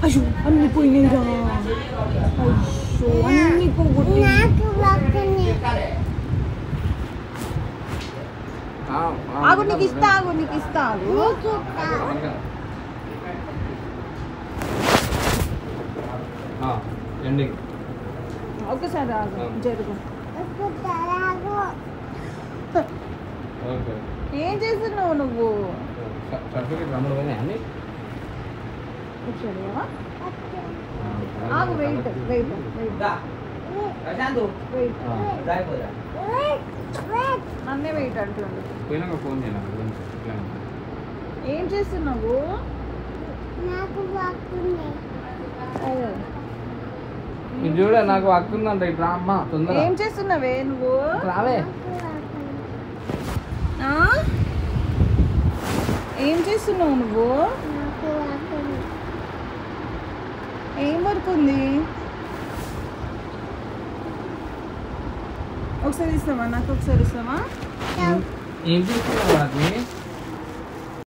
అయ్యో అన్ని పోయినాయిరా. అయ్యో అన్ని పోగొట్టి. ఆగు నీకు ఇస్తా, ఆగు నీకు ఇస్తా, ఆగు. ఒకసారి ఆగు, జరుగు. ఏం చేస్తున్నావు నువ్వు? ఆగు, వెయిట్ వెయిట్ వెయిట్ అన్నీ వెయిట్ అంటుండు. ఏం చేస్తున్నావు? చూడ నాకు వస్తుందంట. ఇప్పుడు అమ్మ తొందర ఏం చేస్తున్నావే నువ్వు? రావే. ఏం చేస్తున్నావు నువ్వు? ఏం వర్క్ ఉంది? ఒకసారి ఇస్తావా? నాకు ఒకసారి ఇస్తావా? ఏం చేస్తున్నావు?